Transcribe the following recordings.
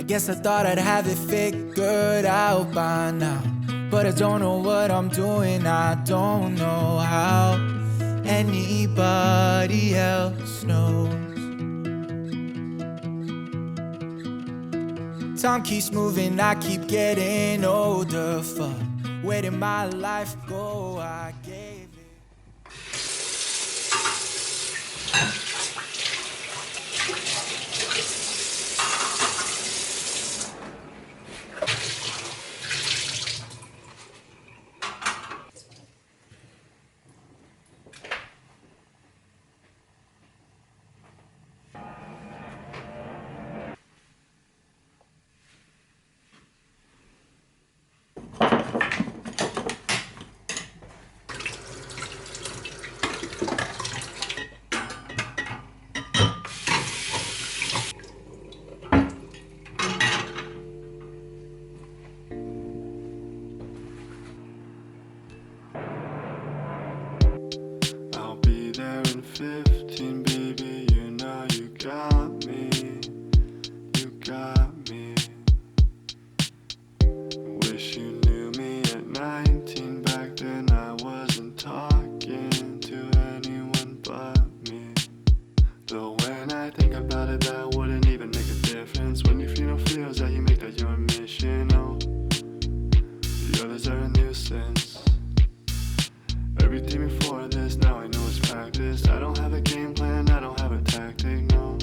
Guess I thought I'd have it figured out by now, but I don't know what I'm doing, I don't know how anybody else knows. Time keeps moving, I keep getting older. Fuck, where did my life go? I gave it. I'll be there in 15, baby, you know you got me, you got me. Wish you knew me at 19, back then I wasn't talking to anyone but me. Though when I think about it, that wouldn't even make a difference. When you feel no feels that you make that your mission, oh, the others are a nuisance. Everything before this, now I know it's practice. I don't have a game plan, I don't have a tactic, no.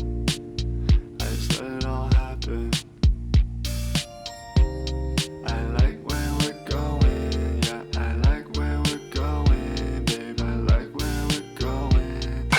I just let it all happen. I like where we're going, yeah, I like where we're going, babe, I like where we're going,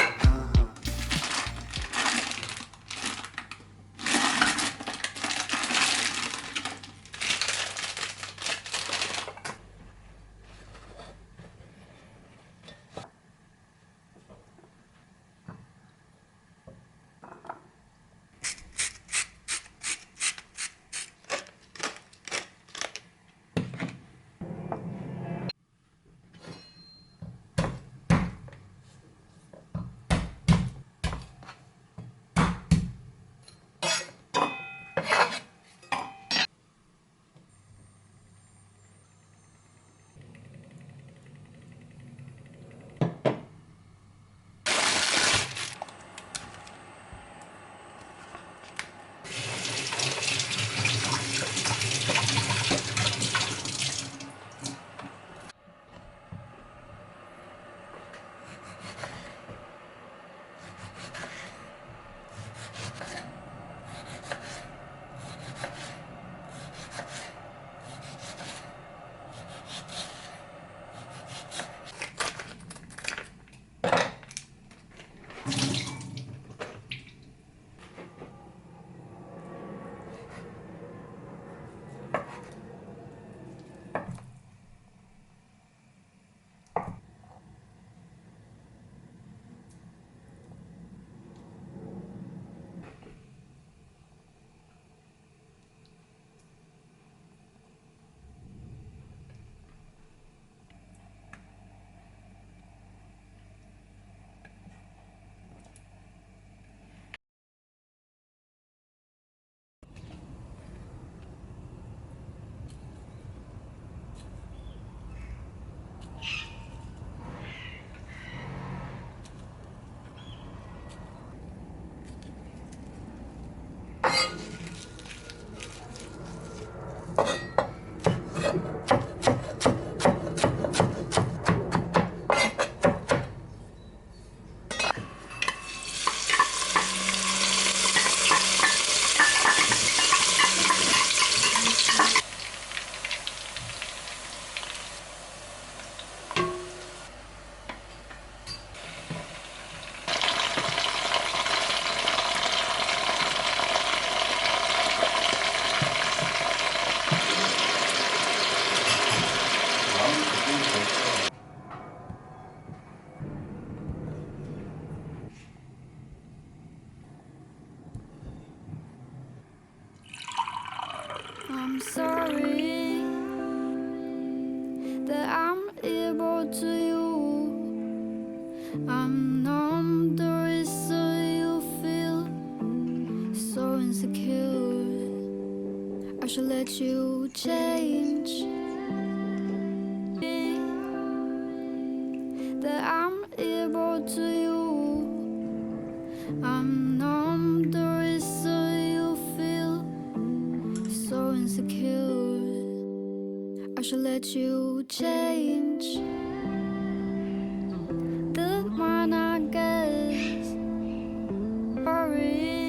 I'm sorry that I'm able to you. I'm numb, the reason you feel so insecure. I should let you change. That I'm able to you. I'm numb, the risk so you feel so insecure. I should let you change. The mind, I guess. Worry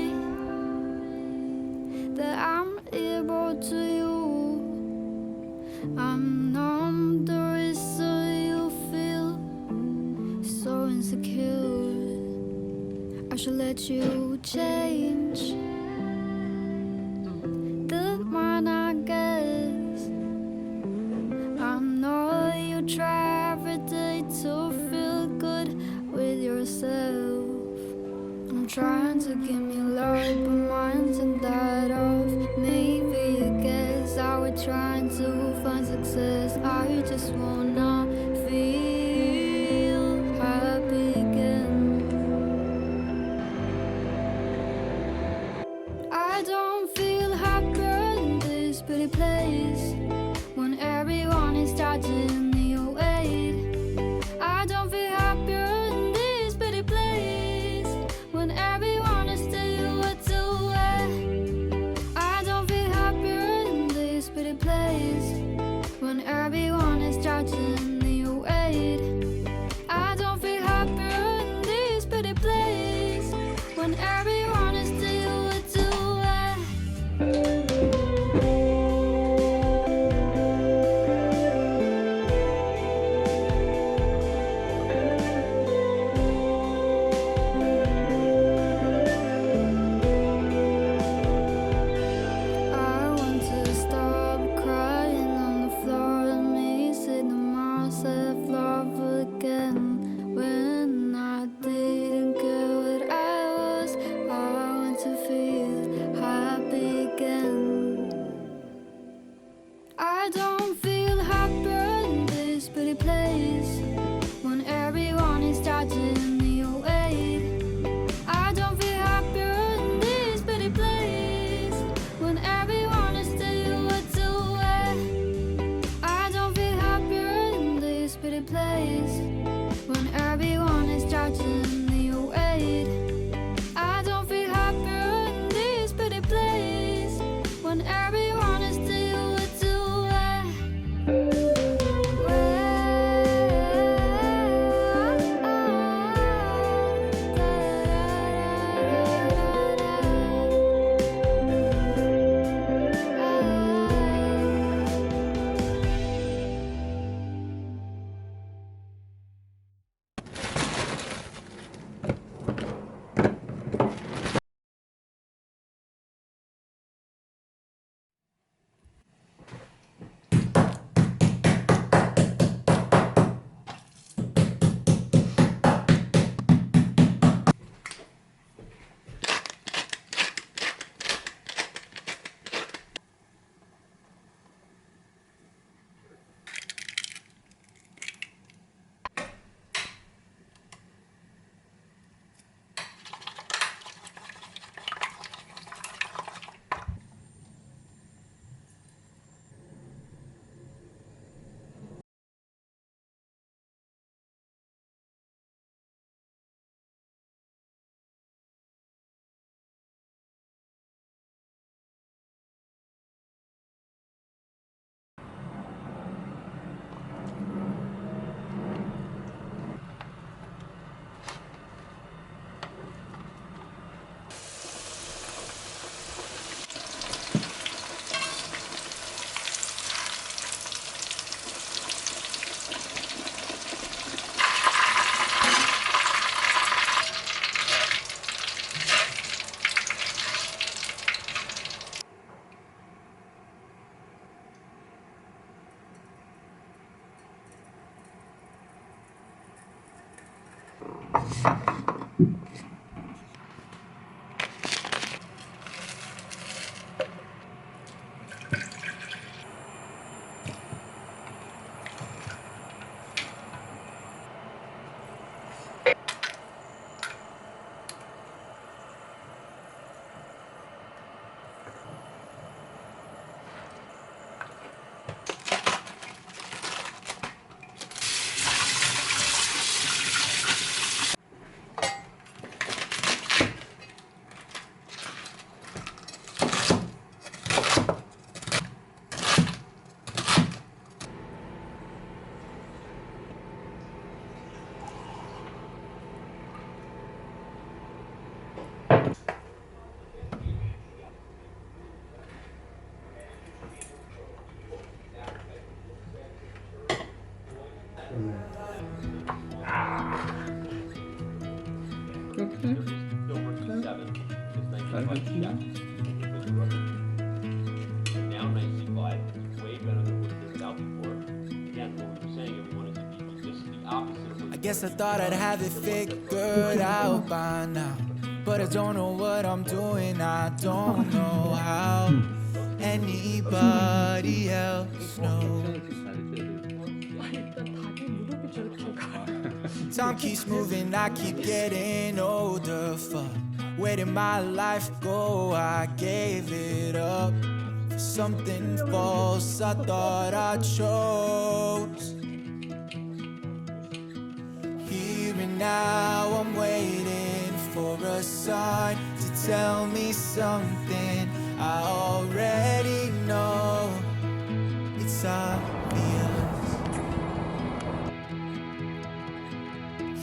that I'm able to you. I'm numb, the risk so you feel so insecure. I should let you change. The mind, I guess. I know you try every day to feel good with yourself. I'm trying to give me love, but mine's in that of maybe you guess I was trying to find success. I just wanna feel happy again. I don't feel happier in this pretty place when everyone is charging me away. I don't feel happier in this pretty place when everyone is still what's away. I don't feel happier in this pretty place when everyone is charging me away. I don't feel happier in this pretty place when everyone is still what's away. Now 95 is way better than what it is out before. Again, what we were saying, everyone is to be just the opposite of what I guess I thought I'd have it figured out by now, but I don't know what I'm doing. I don't know how anybody else knows. Time keeps moving, I keep getting older. Fuck, where did my life go? I gave it up for something false I thought I chose. Here and now I'm waiting for a sign to tell me something I already know. It's obvious.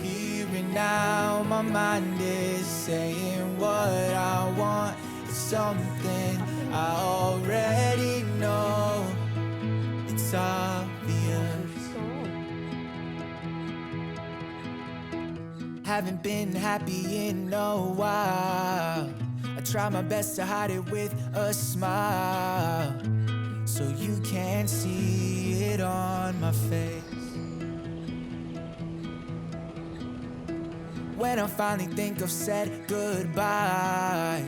Here and now my mind is saying what I want. It's something I already know. It's obvious. Haven't been happy in a while. I try my best to hide it with a smile, so you can't see it on my face. When I finally think I've said goodbye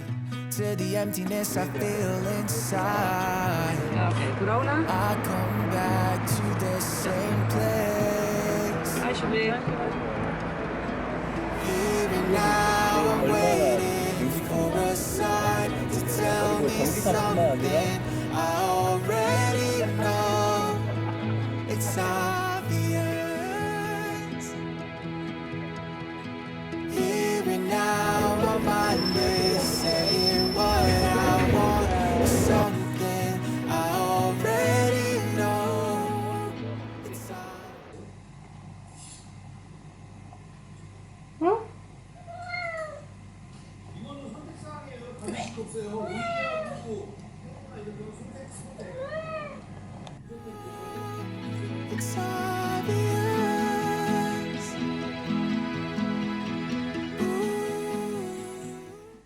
to the emptiness I feel inside, I come back to the same place. Here and now I'm waiting for a sign to tell me something I already know. It's obvious. Here and now my mind is saying what I want. Something I already know. It's It's obvious.